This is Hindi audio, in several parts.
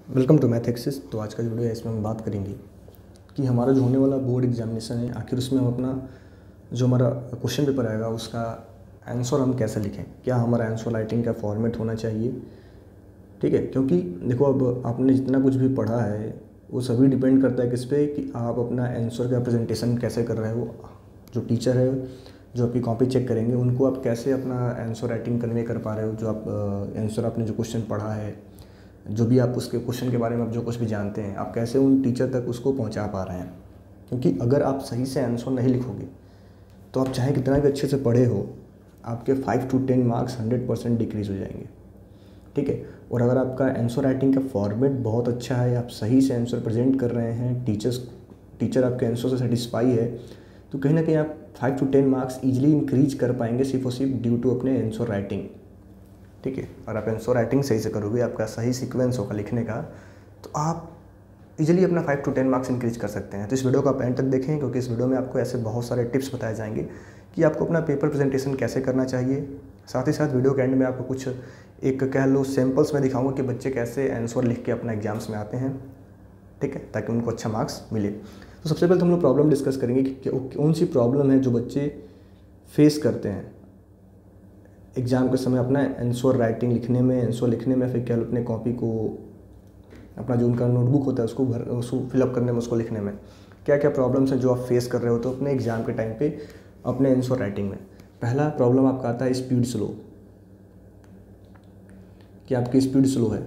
Welcome to math axis. तो आज का जो वीडियो है इसमें हम बात करेंगे कि हमारा जो होने वाला बोर्ड एग्जामिनेशन है, आखिर उसमें हम अपना जो हमारा क्वेश्चन पेपर आएगा उसका आंसर हम कैसे लिखें, क्या हमारा आंसर राइटिंग का फॉर्मेट होना चाहिए। ठीक है, क्योंकि देखो अब आपने जितना कुछ भी पढ़ा है वो सभी डिपेंड करता है किस पे कि आप अपना आंसर का प्रेजेंटेशन कैसे कर रहे हो। जो टीचर है जो आपकी कॉपी चेक करेंगे उनको आप कैसे अपना आंसर राइटिंग कन्वे कर पा रहे हो, जो आप आंसर आपने जो क्वेश्चन पढ़ा है, जो भी आप उसके क्वेश्चन के बारे में आप जो कुछ भी जानते हैं, आप कैसे उन टीचर तक उसको पहुंचा पा रहे हैं। क्योंकि अगर आप सही से आंसर नहीं लिखोगे तो आप चाहे कितना भी अच्छे से पढ़े हो, आपके 5 to 10 मार्क्स 100% डिक्रीज़ हो जाएंगे। ठीक है, और अगर आपका आंसर राइटिंग का फॉर्मेट बहुत अच्छा है, आप सही से आंसर प्रेजेंट कर रहे हैं, टीचर आपके आंसर से सेटिस्फाई है, तो कहीं ना कहीं आप 5 to 10 मार्क्स ईजिली इंक्रीज कर पाएंगे सिर्फ और सिर्फ ड्यू टू अपने आंसर राइटिंग। ठीक है, और आप आंसर राइटिंग सही से करोगे, आपका सही सीक्वेंस होगा लिखने का, तो आप इजीली अपना 5 to 10 मार्क्स इंक्रीज कर सकते हैं। तो इस वीडियो को आप एंड तक देखें, क्योंकि इस वीडियो में आपको ऐसे बहुत सारे टिप्स बताए जाएंगे कि आपको अपना पेपर प्रेजेंटेशन कैसे करना चाहिए। साथ ही साथ वीडियो के एंड में आपको कुछ एक कह लो सैम्पल्स में दिखाऊंगा कि बच्चे कैसे आंसर लिख के अपना एग्जाम्स में आते हैं। ठीक है, ताकि उनको अच्छा मार्क्स मिले। तो सबसे पहले हम लोग प्रॉब्लम डिस्कस करेंगे कि कौन सी प्रॉब्लम है जो बच्चे फेस करते हैं एग्ज़ाम के समय अपना आंसर राइटिंग लिखने में, आंसर लिखने में, फिर क्या अपने कॉपी को, अपना जो उनका नोटबुक होता है उसको फिलअप करने में, उसको लिखने में क्या क्या प्रॉब्लम्स हैं जो आप फेस कर रहे हो तो अपने एग्ज़ाम के टाइम पे अपने आंसर राइटिंग में। पहला प्रॉब्लम आपका आता है स्पीड स्लो, कि आपकी स्पीड स्लो है।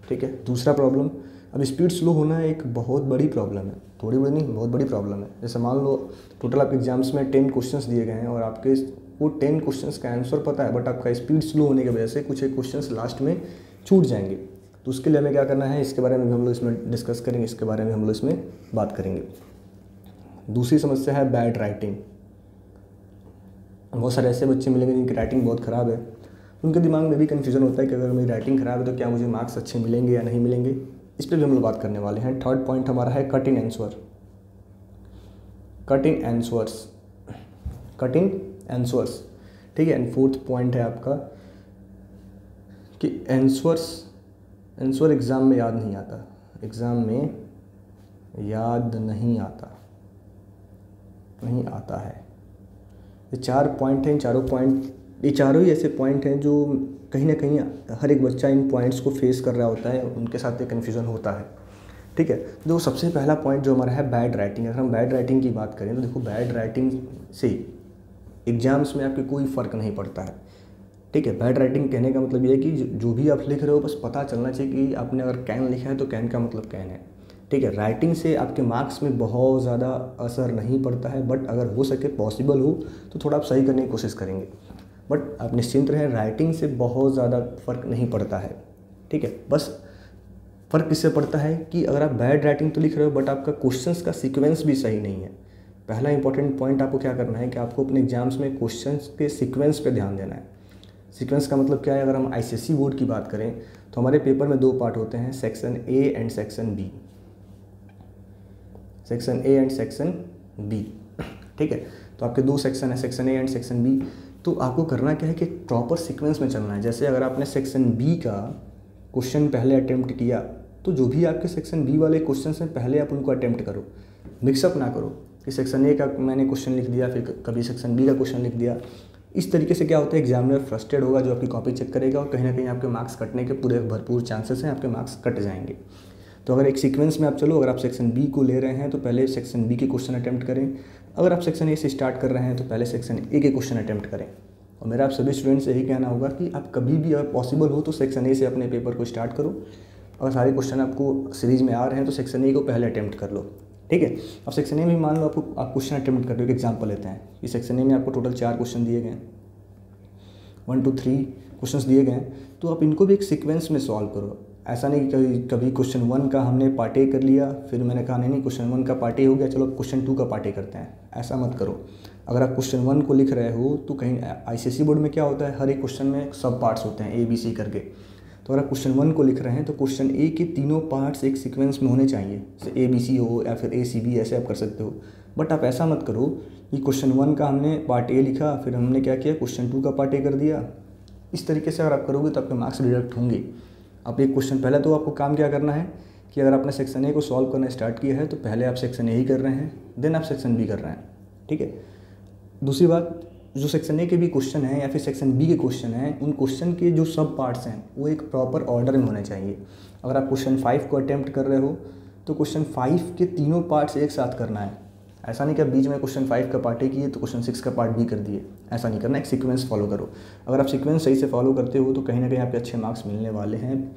ठीक है, दूसरा प्रॉब्लम, अब स्पीड स्लो होना एक बहुत बड़ी प्रॉब्लम है, थोड़ी बड़ी नहीं, बहुत बड़ी प्रॉब्लम है। जैसे मान लो टोटल आपके एग्जाम्स में 10 क्वेश्चंस दिए गए हैं और आपके वो 10 क्वेश्चंस का आंसर पता है, बट आपका स्पीड स्लो होने की वजह से कुछ एक क्वेश्चंस लास्ट में छूट जाएंगे। तो उसके लिए हमें क्या करना है, इसके बारे में भी हम लोग इसमें डिस्कस करेंगे, इसके बारे में हम लोग इसमें बात करेंगे। दूसरी समस्या है बैड राइटिंग। बहुत सारे ऐसे बच्चे मिलेंगे जिनकी राइटिंग बहुत ख़राब है, उनके दिमाग में भी कन्फ्यूज़न होता है कि अगर मेरी राइटिंग ख़राब है तो क्या मुझे मार्क्स अच्छे मिलेंगे या नहीं मिलेंगे। इस पर भी हम लोग बात करने वाले हैं। थर्ड पॉइंट हमारा है cut in answer, cut in answers, cut in answers. ठीक है, एंड फोर्थ पॉइंट है आपका कि आंसर एग्ज़ाम में याद नहीं आता, एग्ज़ाम में याद नहीं आता है। ये 4 पॉइंट हैं, ये चारों ही ऐसे पॉइंट हैं जो कहीं ना कहीं हर एक बच्चा इन पॉइंट्स को फेस कर रहा होता है, उनके साथ एक कन्फ्यूज़न होता है। ठीक है, जो सबसे पहला पॉइंट जो हमारा है बैड राइटिंग। अगर हम बैड राइटिंग की बात करें तो देखो, बैड राइटिंग से एग्जाम्स में आपके कोई फ़र्क नहीं पड़ता है। ठीक है, बैड राइटिंग कहने का मतलब ये है कि जो भी आप लिख रहे हो बस पता चलना चाहिए कि आपने अगर कैन लिखा है तो कैन का मतलब कैन है। ठीक है, राइटिंग से आपके मार्क्स में बहुत ज़्यादा असर नहीं पड़ता है, बट अगर हो सके, पॉसिबल हो तो थोड़ा आप सही करने की कोशिश करेंगे, बट आप निश्चिंत रहें, राइटिंग से बहुत ज़्यादा फ़र्क नहीं पड़ता है। ठीक है, बस फ़र्क किससे पड़ता है कि अगर आप बैड राइटिंग तो लिख रहे हो बट आपका क्वेश्चंस का सीक्वेंस भी सही नहीं है। पहला इंपॉर्टेंट पॉइंट आपको क्या करना है कि आपको अपने एग्जाम्स में क्वेश्चंस के सीक्वेंस पे ध्यान देना है। सीक्वेंस का मतलब क्या है, अगर हम आईसीएसई बोर्ड की बात करें तो हमारे पेपर में 2 पार्ट होते हैं, section A and section B, section A and section B. ठीक है, तो आपके 2 सेक्शन है, section A and section B. तो आपको करना क्या है कि प्रॉपर सीक्वेंस में चलना है। जैसे अगर आपने सेक्शन बी का क्वेश्चन पहले अटेम्प्ट किया तो जो भी आपके सेक्शन बी वाले क्वेश्चन हैं पहले आप उनको अटेम्प्ट करो, मिक्सअप ना करो कि सेक्शन ए का मैंने क्वेश्चन लिख दिया फिर कभी सेक्शन बी का क्वेश्चन लिख दिया। इस तरीके से क्या होता है, एग्जामिनर फ्रस्ट्रेट होगा जो आपकी कॉपी चेक करेगा और कहीं ना कहीं आपके मार्क्स कटने के पूरे भरपूर चांसेस हैं, आपके मार्क्स कट जाएंगे। तो अगर एक सीक्वेंस में आप चलो, अगर आप सेक्शन बी को ले रहे हैं तो पहले सेक्शन बी के क्वेश्चन अटेम्प्ट करें, अगर आप सेक्शन ए से स्टार्ट कर रहे हैं तो पहले सेक्शन ए के क्वेश्चन अटेम्प्ट करें। और मेरा आप सभी स्टूडेंट्स से यही कहना होगा कि आप कभी भी अगर पॉसिबल हो तो सेक्शन ए से अपने पेपर को स्टार्ट करो। अगर सारे क्वेश्चन आपको सीरीज़ में आ रहे हैं तो सेक्शन ए को पहले अटेम्प्ट कर लो। ठीक है, अब सेक्शन ए में मान लो आप क्वेश्चन अटेम्प्ट कर रहे हो। एक एग्जाम्पल लेते हैं कि सेक्शन ए में आपको टोटल 4 क्वेश्चन दिए गए, 1 to 3 क्वेश्चंस दिए गए, तो आप इनको भी एक सीक्वेंस में सॉल्व करो। ऐसा नहीं कि कभी क्वेश्चन 1 का हमने पार्ट ए कर लिया फिर मैंने कहा नहीं क्वेश्चन 1 का पार्ट ए हो गया, चलो क्वेश्चन 2 का पार्ट ए करते हैं। ऐसा मत करो। अगर आप क्वेश्चन 1 को लिख रहे हो तो कहीं आईसीएसई बोर्ड में क्या होता है, हर एक क्वेश्चन में सब पार्ट्स होते हैं ए बी सी करके। तो अगर आप क्वेश्चन 1 को लिख रहे हैं तो क्वेश्चन ए के तीनों पार्ट्स एक सीक्वेंस में होने चाहिए, जैसे ए बी सी हो या फिर ए सी बी, ऐसे आप कर सकते हो। बट आप ऐसा मत करो कि क्वेश्चन 1 का हमने पार्ट ए लिखा फिर हमने क्या किया, क्वेश्चन 2 का पार्ट ए कर दिया। इस तरीके से अगर आप करोगे तो आपके मार्क्स डिडक्ट होंगे। आप एक क्वेश्चन पहले तो आपको काम क्या करना है कि अगर आपने सेक्शन ए को सॉल्व करना स्टार्ट किया है तो पहले आप सेक्शन ए ही कर रहे हैं, देन आप सेक्शन बी कर रहे हैं, ठीक है। दूसरी बात, जो सेक्शन ए के भी क्वेश्चन हैं या फिर सेक्शन बी के क्वेश्चन हैं, उन क्वेश्चन के जो सब पार्ट्स हैं वो एक प्रॉपर ऑर्डर में होने चाहिए। अगर आप क्वेश्चन 5 को अटैम्प्ट कर रहे हो तो क्वेश्चन 5 के तीनों पार्ट्स एक साथ करना है। ऐसा नहीं कि आप बीच में क्वेश्चन 5 का पार्ट ए किए तो क्वेश्चन 6 का पार्ट बी कर दिए, ऐसा नहीं करना। एक सीक्वेंस फॉलो करो। अगर आप सीक्वेंस सही से फॉलो करते हो तो कहीं ना कहीं आपके अच्छे मार्क्स मिलने वाले हैं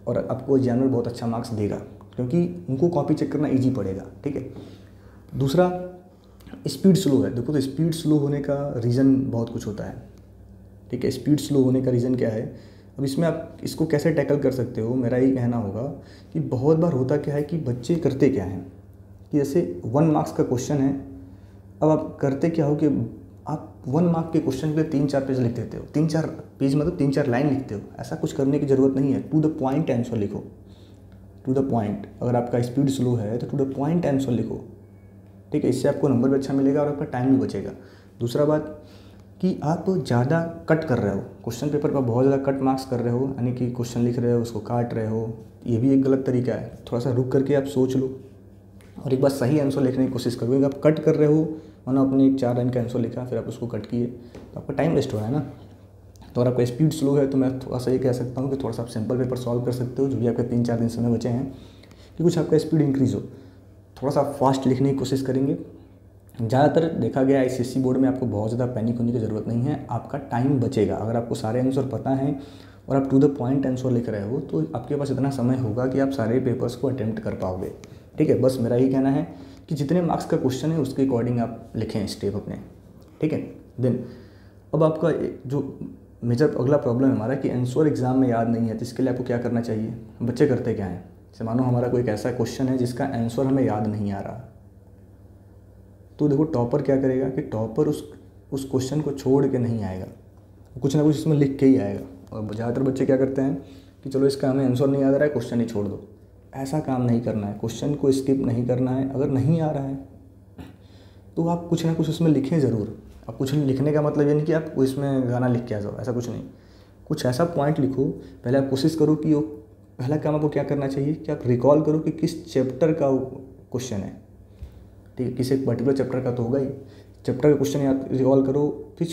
और आपको एग्जामिनर बहुत अच्छा मार्क्स देगा, क्योंकि उनको कॉपी चेक करना ईजी पड़ेगा, ठीक है। दूसरा, स्पीड स्लो है। देखो, तो स्पीड स्लो होने का रीज़न बहुत कुछ होता है, ठीक है। स्पीड स्लो होने का रीज़न क्या है, अब इसमें आप इसको कैसे टैकल कर सकते हो, मेरा ये कहना होगा कि बहुत बार होता क्या है कि बच्चे करते क्या हैं कि जैसे 1 मार्क्स का क्वेश्चन है, अब आप करते क्या हो कि आप 1 मार्क के क्वेश्चन के लिए 3-4 पेज लिख देते हो। 3-4 पेज मतलब 3-4 लाइन लिखते हो। ऐसा कुछ करने की ज़रूरत नहीं है। टू द पॉइंट आंसर लिखो, टू द पॉइंट। अगर आपका स्पीड स्लो है तो टू द पॉइंट आंसर लिखो, ठीक है। इससे आपको नंबर भी अच्छा मिलेगा और आपका टाइम भी बचेगा। दूसरा बात कि आप ज़्यादा कट कर रहे हो, क्वेश्चन पेपर पर बहुत ज़्यादा कट मार्क्स कर रहे हो, यानी कि क्वेश्चन लिख रहे हो उसको काट रहे हो, ये भी एक गलत तरीका है। थोड़ा सा रुक करके आप सोच लो और एक बार सही आंसर लिखने की कोशिश करो। आप कट कर रहे हो, मानो आपने 4 लाइन का आंसर लिखा फिर आप उसको कट किए तो आपका टाइम वेस्ट हो रहा है ना। तो अगर आपका स्पीड स्लो है तो मैं थोड़ा सा ये कह सकता हूँ कि थोड़ा सा आप सिंपल पेपर सॉल्व कर सकते हो, जो भी आपके 3-4 दिन समय बचे हैं, कि कुछ आपका स्पीड इंक्रीज़ हो, थोड़ा सा फास्ट लिखने की कोशिश करेंगे। ज़्यादातर देखा गया ICSE बोर्ड में आपको बहुत ज़्यादा पैनिक होने की ज़रूरत नहीं है, आपका टाइम बचेगा। अगर आपको सारे आंसर पता हैं और आप टू द पॉइंट आंसर लिख रहे हो तो आपके पास इतना समय होगा कि आप सारे पेपर्स को अटेम्प्ट कर पाओगे, ठीक है। बस मेरा ये कहना है कि जितने मार्क्स का क्वेश्चन है उसके अकॉर्डिंग आप लिखें स्टेप अपने, ठीक है। देन अब आपका जो मेजर अगला प्रॉब्लम है हमारा कि आंसर एग्जाम में याद नहीं है, तो इसके लिए आपको क्या करना चाहिए। बच्चे करते क्या हैं, जैसे मानो हमारा कोई एक ऐसा क्वेश्चन है जिसका आंसर हमें याद नहीं आ रहा, तो देखो टॉपर क्या करेगा कि टॉपर उस क्वेश्चन को छोड़ के नहीं आएगा, कुछ ना कुछ इसमें लिख के ही आएगा। और ज़्यादातर बच्चे क्या करते हैं कि चलो इसका हमें आंसर नहीं याद आ रहा है, क्वेश्चन ही छोड़ दो। ऐसा काम नहीं करना है, क्वेश्चन को स्किप नहीं करना है। अगर नहीं आ रहा है तो आप कुछ ना कुछ उसमें लिखें ज़रूर। अब कुछ लिखने का मतलब ये नहीं कि आप इसमें गाना लिख के आ जाओ, ऐसा कुछ नहीं। कुछ ऐसा पॉइंट लिखो, पहले आप कोशिश करो कि वो पहला काम आपको क्या करना चाहिए कि आप रिकॉल करो कि किस चैप्टर का क्वेश्चन है, ठीक है। किसी एक पर्टिकुलर चैप्टर का तो होगा ही, चैप्टर का क्वेश्चन याद रिकॉल करो, फिर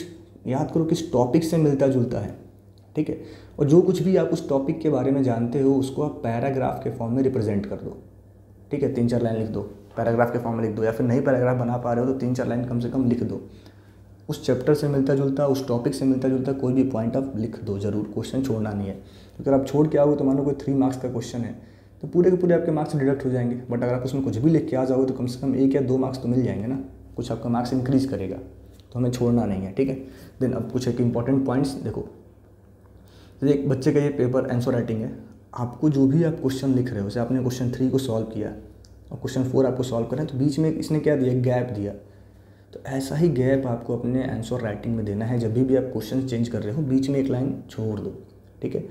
याद करो किस टॉपिक से मिलता जुलता है, ठीक है। और जो कुछ भी आप उस टॉपिक के बारे में जानते हो उसको आप पैराग्राफ के फॉर्म में रिप्रेजेंट कर दो, ठीक है। 3-4 लाइन लिख दो, पैराग्राफ के फॉर्म में लिख दो, या फिर नहीं पैराग्राफ बना पा रहे हो तो 3-4 लाइन कम से कम लिख दो। उस चैप्टर से मिलता जुलता, उस टॉपिक से मिलता जुलता कोई भी पॉइंट आप लिख दो ज़रूर, क्वेश्चन छोड़ना नहीं है। तो अगर आप छोड़ के आओगे तो मानो कोई 3 मार्क्स का क्वेश्चन है तो पूरे के पूरे आपके मार्क्स डिडक्ट हो जाएंगे। बट अगर आप उसमें कुछ भी लिख के आ जाओगे तो कम से कम 1 या 2 मार्क्स तो मिल जाएंगे ना, कुछ आपका मार्क्स इंक्रीज़ करेगा। तो हमें छोड़ना नहीं है, ठीक है। देन अब कुछ एक इंपॉर्टेंट पॉइंट्स देखो, जैसे एक बच्चे का ये पेपर आंसर राइटिंग है, आपको जो भी आप क्वेश्चन लिख रहे हो, जैसे आपने क्वेश्चन 3 को सॉल्व किया और क्वेश्चन 4 आपको सॉल्व करना है, तो बीच में इसने क्या दिया, गैप दिया। तो ऐसा ही गैप आपको अपने आंसर राइटिंग में देना है। जब भी आप क्वेश्चन चेंज कर रहे हो बीच में एक लाइन छोड़ दो, ठीक है।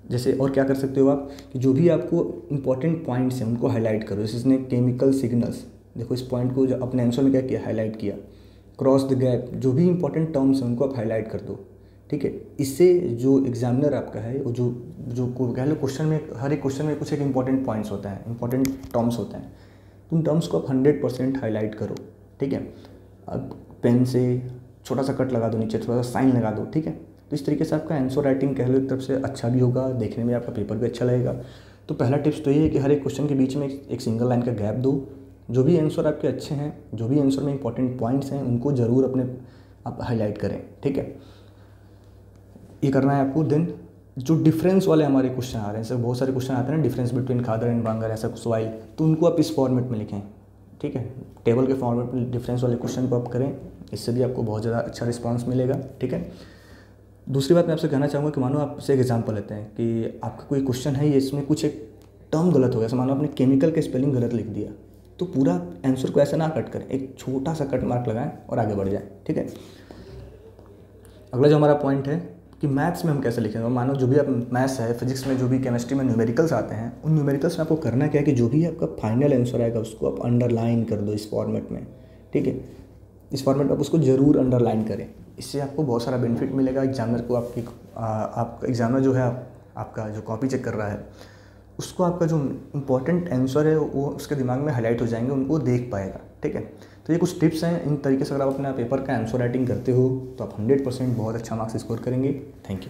जैसे और क्या कर सकते हो आप कि जो भी आपको इंपॉर्टेंट पॉइंट्स हैं उनको हाईलाइट करो। जैसे इसने केमिकल सिग्नल्स, देखो इस पॉइंट को जो अपने आंसर में क्या किया, हाईलाइट किया। क्रॉस द गैप, जो भी इंपॉर्टेंट टर्म्स हैं उनको आप हाईलाइट कर दो, ठीक है। इससे जो एग्जामिनर आपका है वो जो कह लो क्वेश्चन में, हर एक क्वेश्चन में कुछ एक इंपॉर्टेंट पॉइंट्स होता है, इंपॉर्टेंट टर्म्स होते हैं, तो उन टर्म्स को आप 100% हाईलाइट करो, ठीक है। अब पेन से छोटा सा कट लगा दो, नीचे थोड़ा सा साइन लगा दो, ठीक है। तो इस तरीके से आपका आंसर राइटिंग कह लो एक तरफ से अच्छा भी होगा, देखने में आपका पेपर भी अच्छा लगेगा। तो पहला टिप्स तो ये है कि हर एक क्वेश्चन के बीच में एक सिंगल लाइन का गैप दो। जो भी आंसर आपके अच्छे हैं, जो भी आंसर में इंपॉर्टेंट पॉइंट्स हैं उनको ज़रूर अपने आप हाईलाइट करें, ठीक है। ये करना है आपको। देन जो डिफरेंस वाले हमारे क्वेश्चन आ रहे हैं, जैसे बहुत सारे क्वेश्चन आते हैं ना, डिफरेंस बिटवीन खादर एंड बांगर, ऐसा कुछ वाइल, तो उनको आप इस फॉर्मेट में लिखें, ठीक है। टेबल के फॉर्मेट में डिफरेंस वाले क्वेश्चन को आप करें, इससे भी आपको बहुत ज़्यादा अच्छा रिस्पांस मिलेगा, ठीक है। दूसरी बात मैं आपसे कहना चाहूँगा कि मानो आपसे एक एग्जांपल लेते हैं कि आपका कोई क्वेश्चन है, ये इसमें कुछ एक टर्म गलत हो गया, मानो आपने केमिकल का स्पेलिंग गलत लिख दिया, तो पूरा आंसर को ऐसा ना कट करें, एक छोटा सा कट मार्क लगाएं और आगे बढ़ जाएं, ठीक है। अगला जो हमारा पॉइंट है कि मैथ्स में हम कैसे लिखेंगे। मानो जो भी आप मैथ्स है, फिजिक्स में जो भी केमिस्ट्री में न्यूमेरिकल्स आते हैं, उन न्यूमेरिकल्स में आपको करना क्या है कि जो भी आपका फाइनल आंसर आएगा उसको आप अंडरलाइन कर दो इस फॉर्मेट में, ठीक है। इस फॉर्मेट में आप उसको ज़रूर अंडरलाइन करें, इससे आपको बहुत सारा बेनिफिट मिलेगा। एग्जामिनर को आपका एग्जामिनर जो है आपका जो कॉपी चेक कर रहा है उसको आपका जो इम्पोर्टेंट आंसर है वो उसके दिमाग में हाईलाइट हो जाएंगे, उनको देख पाएगा। ठीक है, तो ये कुछ टिप्स हैं। इन तरीके से अगर आप अपना पेपर का आंसर राइटिंग करते हो तो आप 100% बहुत अच्छा मार्क्स स्कोर करेंगे। Thank you.